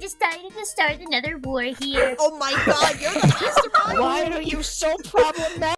decided to start another war here. Oh my god, you're the mastermind! Why are you so problematic?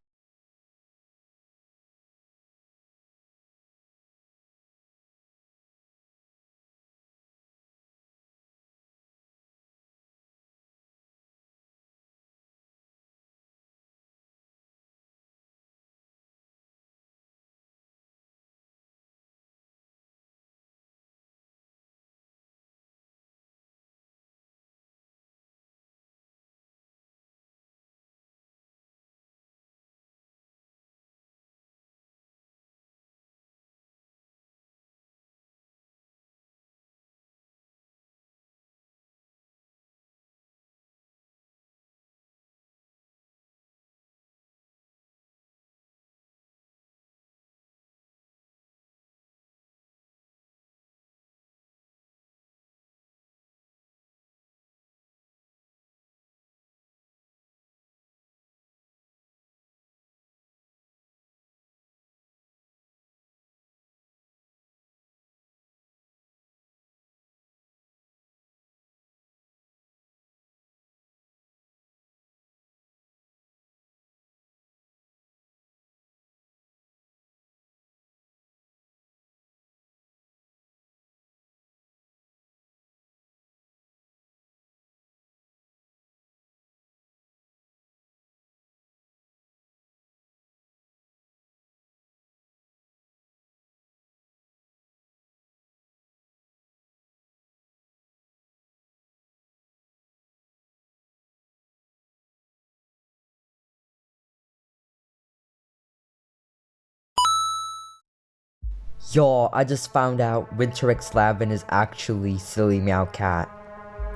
Y'all, I just found out Winter X Lavin is actually Silly Meow Cat.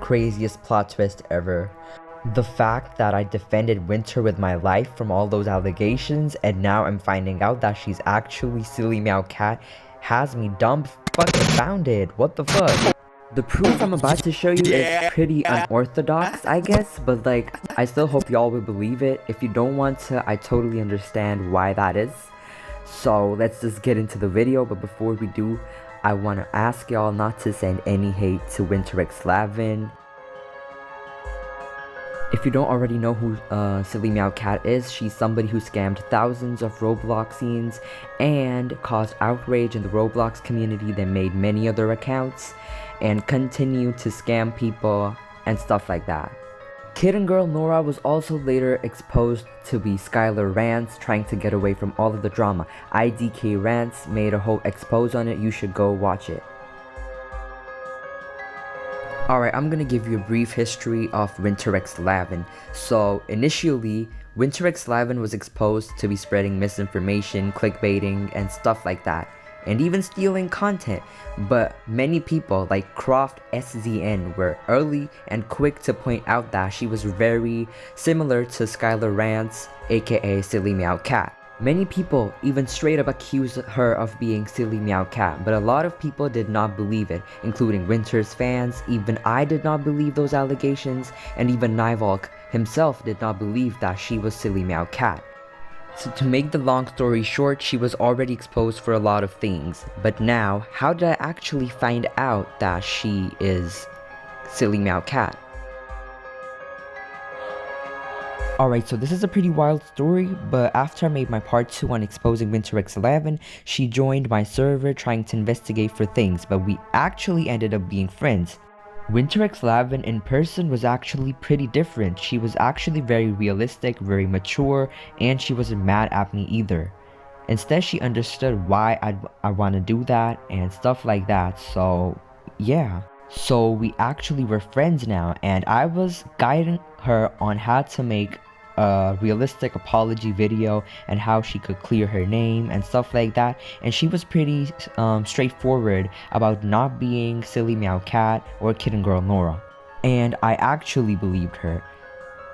Craziest plot twist ever. The fact that I defended Winter with my life from all those allegations, and now I'm finding out that she's actually Silly Meow Cat, has me dumb fucking founded. What the fuck? The proof I'm about to show you is pretty unorthodox, I guess, but like, I still hope y'all will believe it. If you don't want to, I totally understand why that is. So let's just get into the video, but before we do, I want to ask y'all not to send any hate to Winter X Lavin. If you don't already know who Silly Meow Cat is, she's somebody who scammed thousands of Roblox scenes and caused outrage in the Roblox community, then made many other accounts and continued to scam people and stuff like that. Kid and girl Nora was also later exposed to be Skylar Rants, trying to get away from all of the drama. IDK Rants made a whole expose on it, you should go watch it. Alright, I'm gonna give you a brief history of Winter X Lavin. So, initially, Winter X Lavin was exposed to be spreading misinformation, clickbaiting, and stuff like that, and even stealing content, but many people like Croft SZN were early and quick to point out that she was very similar to Skylar Rants, aka Silly Meow Cat. Many people even straight up accused her of being Silly Meow Cat, but a lot of people did not believe it, including Winter's fans. Even I did not believe those allegations, and even Nivolk himself did not believe that she was Silly Meow Cat. So to make the long story short, she was already exposed for a lot of things, but now, how did I actually find out that she is Silly Meow Cat? Alright, so this is a pretty wild story, but after I made my part 2 on exposing Winter X Lavin, she joined my server trying to investigate for things, but we actually ended up being friends. Winter X Lavin in person was actually pretty different. She was actually very realistic, very mature, and she wasn't mad at me either. Instead, she understood why I want to do that and stuff like that, so yeah. So we actually were friends now, and I was guiding her on how to make a realistic apology video and how she could clear her name and stuff like that, and she was pretty straightforward about not being Silly Meow Cat or Kid and Girl Nora, and I actually believed her.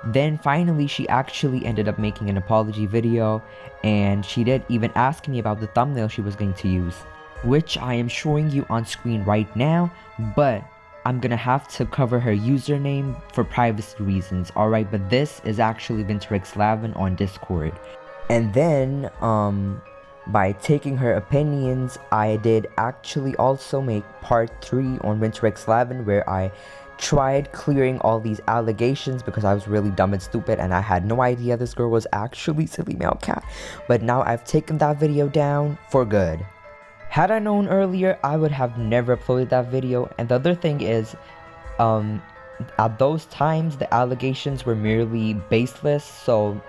Then finally she actually ended up making an apology video, and she did even ask me about the thumbnail she was going to use, which I am showing you on screen right now, but I'm gonna have to cover her username for privacy reasons, alright? But this is actually Winter X Lavin on Discord. And then, by taking her opinions, I did actually also make part 3 on Winter X Lavin, where I tried clearing all these allegations because I was really dumb and stupid and I had no idea this girl was actually Silly Meow Cat. But now I've taken that video down for good. Had I known earlier, I would have never uploaded that video. And the other thing is, at those times, the allegations were merely baseless, so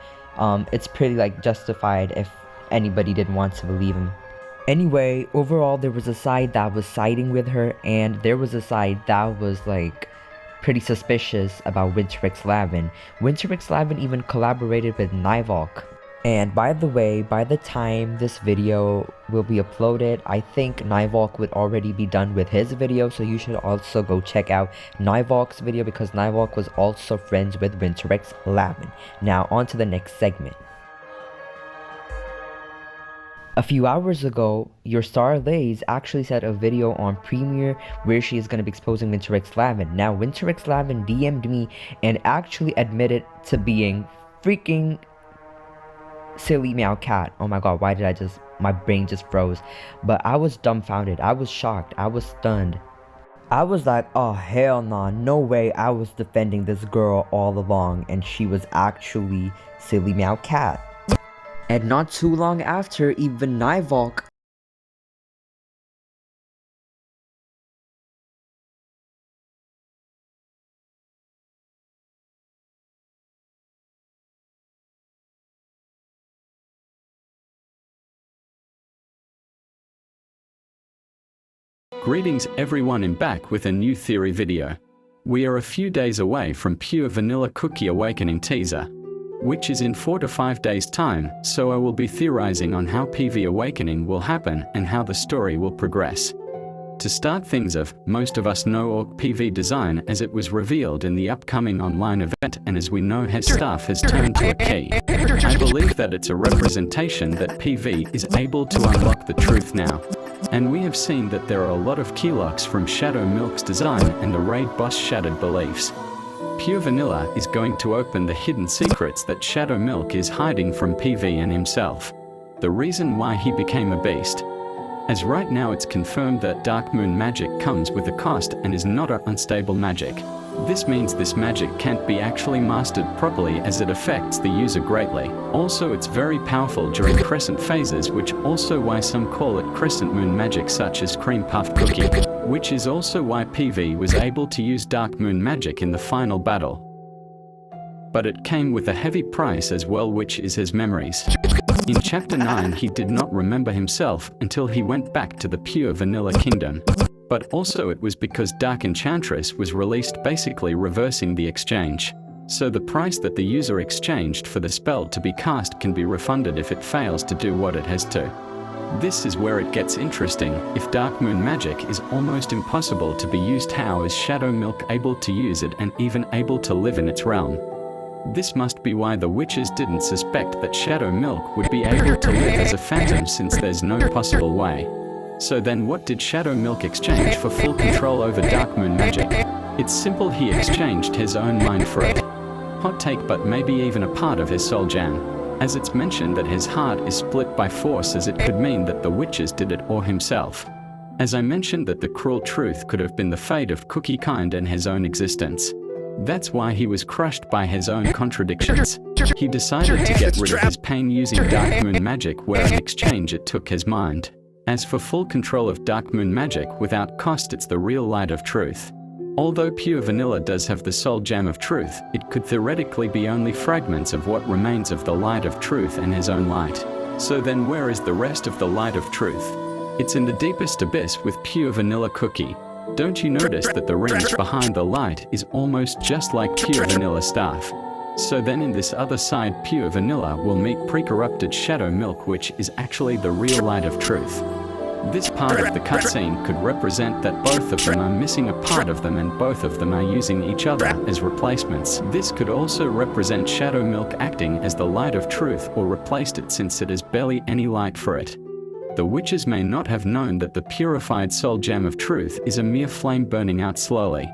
it's pretty like justified if anybody didn't want to believe him. Anyway, overall, there was a side that was siding with her, and there was a side that was like pretty suspicious about Winter X Lavin. Winter X Lavin even collaborated with Nivok. And by the way, by the time this video will be uploaded, I think Nivok would already be done with his video, so you should also go check out Nivok's video because Nivok was also friends with Winter X Lavin. Now on to the next segment. A few hours ago, your star Lays actually said a video on Premiere where she is going to be exposing Winter X Lavin. Now Winter X Lavin DM'd me and actually admitted to being freaking Silly Meow Cat. Oh my god, why did my brain just froze. But I was dumbfounded, I was shocked, I was stunned. I was like, oh hell nah, no way I was defending this girl all along and she was actually Silly Meow Cat. And not too long after, even Nivok Greetings everyone, and back with a new theory video. We are a few days away from Pure Vanilla Cookie Awakening teaser, which is in 4 to 5 days time, so I will be theorizing on how PV Awakening will happen and how the story will progress. To start things off, most of us know Orc PV design as it was revealed in the upcoming online event, and as we know his staff has turned to a key. I believe that it's a representation that PV is able to unlock the truth now. And we have seen that there are a lot of keylocks from Shadow Milk's design and the raid boss Shattered Beliefs. Pure Vanilla is going to open the hidden secrets that Shadow Milk is hiding from PV and himself. The reason why he became a beast. As right now it's confirmed that Dark Moon magic comes with a cost and is not an unstable magic. This means this magic can't be actually mastered properly as it affects the user greatly. Also it's very powerful during crescent phases, which also why some call it crescent moon magic such as cream puffed cookie. Which is also why PV was able to use Dark Moon magic in the final battle. But it came with a heavy price as well, which is his memories. In Chapter 9 he did not remember himself until he went back to the Pure Vanilla Kingdom. But also it was because Dark Enchantress was released, basically reversing the exchange. So the price that the user exchanged for the spell to be cast can be refunded if it fails to do what it has to. This is where it gets interesting. If Dark Moon magic is almost impossible to be used, how is Shadow Milk able to use it and even able to live in its realm? This must be why the witches didn't suspect that Shadow Milk would be able to live as a phantom, since there's no possible way. So then what did Shadow Milk exchange for full control over Dark Moon magic? It's simple, he exchanged his own mind for it. Hot take, but maybe even a part of his soul gem. As it's mentioned that his heart is split by force, as it could mean that the witches did it or himself. As I mentioned that the cruel truth could have been the fate of Cookie Kind and his own existence. That's why he was crushed by his own contradictions. He decided to get rid of his pain using Dark Moon magic, where in exchange it took his mind. As for full control of Dark Moon magic without cost, it's the real light of truth. Although Pure Vanilla does have the soul gem of truth, it could theoretically be only fragments of what remains of the light of truth and his own light. So then where is the rest of the light of truth? It's in the deepest abyss with Pure Vanilla Cookie. Don't you notice that the range behind the light is almost just like Pure Vanilla staff? So then in this other side, Pure Vanilla will meet pre-corrupted Shadow Milk, which is actually the real light of truth. This part of the cutscene could represent that both of them are missing a part of them and both of them are using each other as replacements. This could also represent Shadow Milk acting as the light of truth or replaced it, since it is barely any light for it. The witches may not have known that the purified soul gem of truth is a mere flame burning out slowly.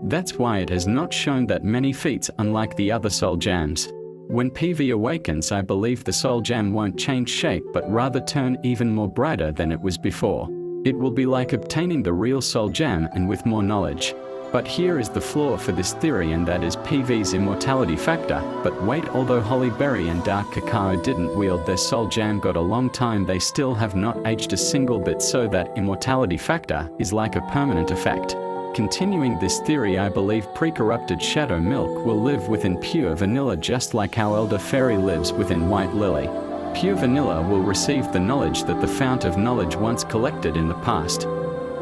That's why it has not shown that many feats, unlike the other soul gems. When PV awakens, I believe the soul gem won't change shape but rather turn even more brighter than it was before. It will be like obtaining the real soul gem and with more knowledge. But here is the flaw for this theory, and that is PV's immortality factor. But wait, although Holly Berry and Dark Cacao didn't wield their soul gem got a long time, they still have not aged a single bit, so that immortality factor is like a permanent effect. Continuing this theory, I believe pre-corrupted Shadow Milk will live within Pure Vanilla, just like how Elder Fairy lives within White Lily. Pure Vanilla will receive the knowledge that the Fount of Knowledge once collected in the past,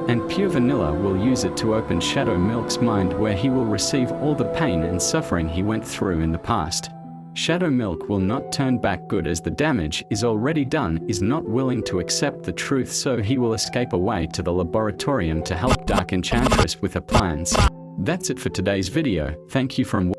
and Pure Vanilla will use it to open Shadow Milk's mind, where he will receive all the pain and suffering he went through in the past. Shadow Milk will not turn back good, as the damage is already done, is not willing to accept the truth, so he will escape away to the laboratorium to help Dark Enchantress with her plans. That's it for today's video. Thank you for watching.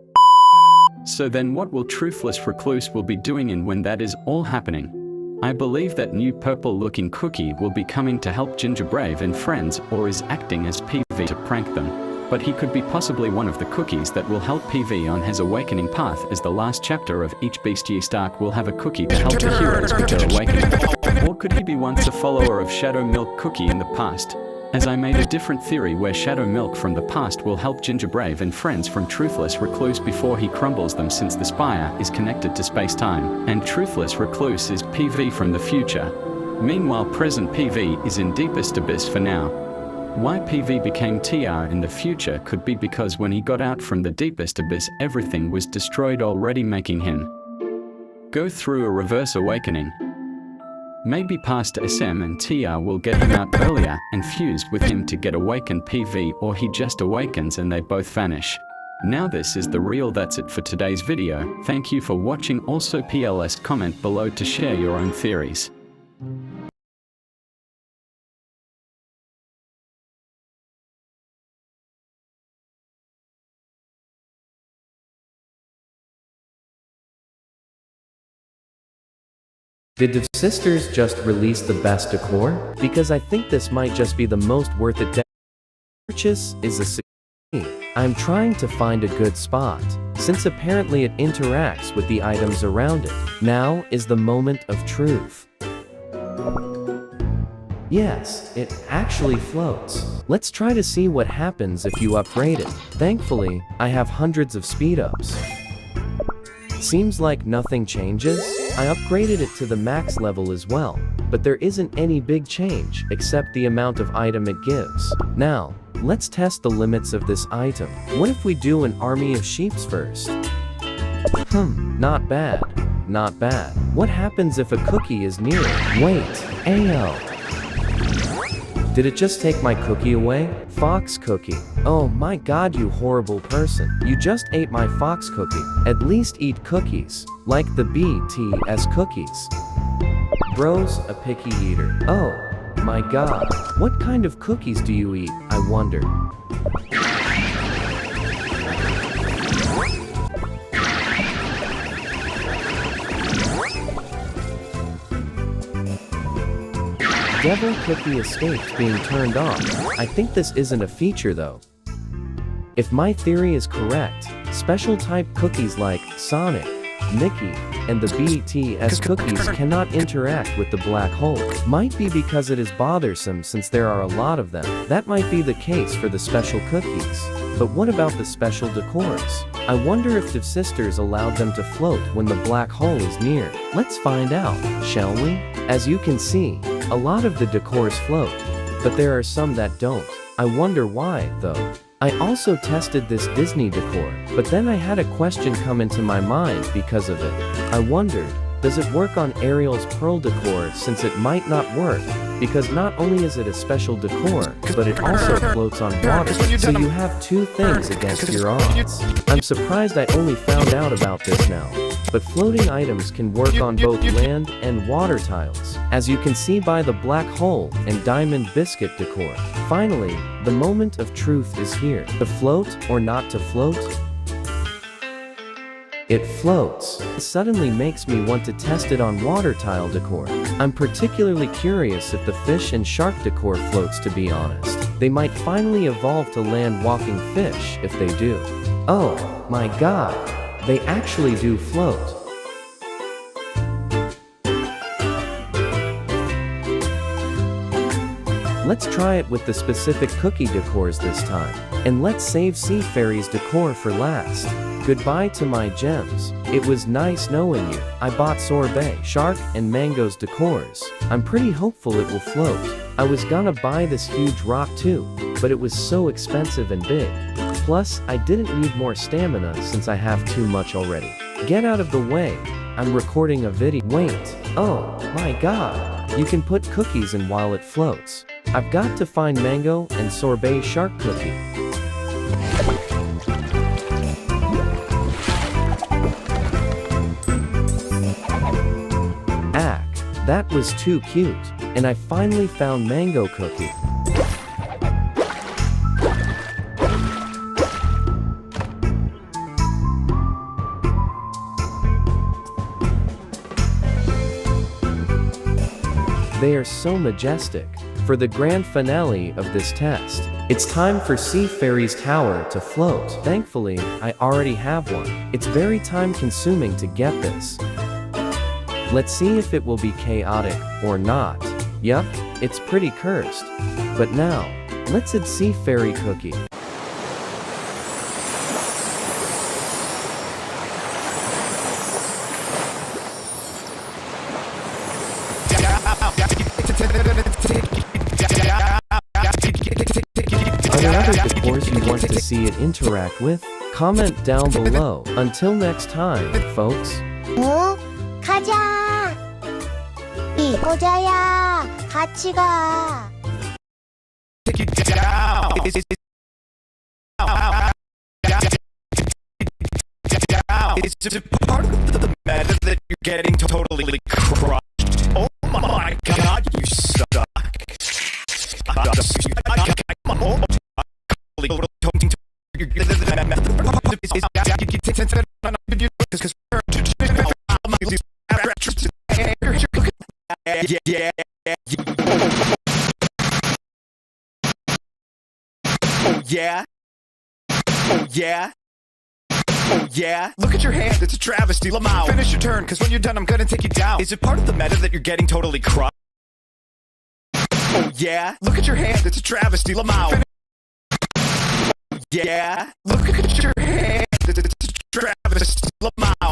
So then what will Truthless Recluse will be doing and when that is all happening? I believe that new purple looking cookie will be coming to help Gingerbrave and friends, or is acting as PV to prank them. But he could be possibly one of the cookies that will help PV on his awakening path, as the last chapter of each Beast arc will have a cookie to help the heroes with their awakening. Or could he be once a follower of Shadow Milk Cookie in the past? As I made a different theory where Shadow Milk from the past will help Gingerbrave and friends from Truthless Recluse before he crumbles them, since the spire is connected to space-time, and Truthless Recluse is PV from the future. Meanwhile, present PV is in Deepest Abyss for now. Why PV became TR in the future could be because when he got out from the Deepest Abyss, everything was destroyed already, making him go through a reverse awakening. Maybe past SM and TR will get him out earlier and fuse with him to get awakened PV, or he just awakens and they both vanish. Now this is the real. That's it for today's video. Thank you for watching. Also PLS comment below to share your own theories. Did the sisters just release the best decor? Because I think this might just be the most worth it purchase is a 16. I'm trying to find a good spot, since apparently it interacts with the items around it. Now is the moment of truth. Yes, it actually floats. Let's try to see what happens if you upgrade it. Thankfully, I have hundreds of speed-ups. Seems like nothing changes. I upgraded it to the max level as well, but there isn't any big change except the amount of item it gives. Now, let's test the limits of this item. What if we do an army of sheeps first? Not bad. Not bad. What happens if a cookie is near it? Wait, ayo. Did it just take my cookie away? Fox cookie. Oh my god, you horrible person. You just ate my fox cookie. At least eat cookies. Like the BTS cookies. Bro's a picky eater. Oh my god. What kind of cookies do you eat, I wonder? Devil cookie escaped being turned off. I think this isn't a feature though. If my theory is correct, special type cookies like Sonic, Mickey, and the BTS cookies cannot interact with the black hole. Might be because it is bothersome since there are a lot of them. That might be the case for the special cookies. But what about the special decors? I wonder if the sisters allowed them to float when the black hole is near. Let's find out, shall we? As you can see, a lot of the decors float, but there are some that don't. I wonder why, though. I also tested this Disney decor, but then I had a question come into my mind because of it. I wondered, does it work on Ariel's Pearl decor, since it might not work, because not only is it a special decor, but it also floats on water, so you have two things against your odds. I'm surprised I only found out about this now. But floating items can work on both land and water tiles, as you can see by the black hole and diamond biscuit decor. Finally, the moment of truth is here. To float or not to float? It floats. It suddenly makes me want to test it on water tile decor. I'm particularly curious if the fish and shark decor floats, to be honest. They might finally evolve to land walking fish if they do. Oh my god. They actually do float. Let's try it with the specific cookie decors this time. And let's save Sea Fairy's decor for last. Goodbye to my gems. It was nice knowing you. I bought sorbet, shark, and mango's decors. I'm pretty hopeful it will float. I was gonna buy this huge rock too, but it was so expensive and big. Plus, I didn't need more stamina since I have too much already. Get out of the way. I'm recording a video. Wait. Oh, my god. You can put cookies in while it floats. I've got to find mango and sorbet shark cookie. That was too cute, and I finally found mango cookie. They are so majestic. For the grand finale of this test, it's time for Sea Fairy's tower to float. Thankfully, I already have one. It's very time consuming to get this. Let's see if it will be chaotic or not. Yup, it's pretty cursed. But now, let's add Sea Fairy cookie. Are there other decors you want to see it interact with? Comment down below. Until next time, folks. 어? 가자. 모자야, 같이 가. It's just part of the matter that you're getting totally crushed. Oh my god, you suck. Oh yeah? Oh yeah? Oh yeah? Look at your hand, it's a travesty. Lamau, finish your turn, cause when you're done I'm gonna take you down. Is it part of the meta that you're getting totally crushed? Oh yeah? Look at your hand, it's a travesty. Lamau, oh yeah? Look at your hand, it's a travesty. Lamau.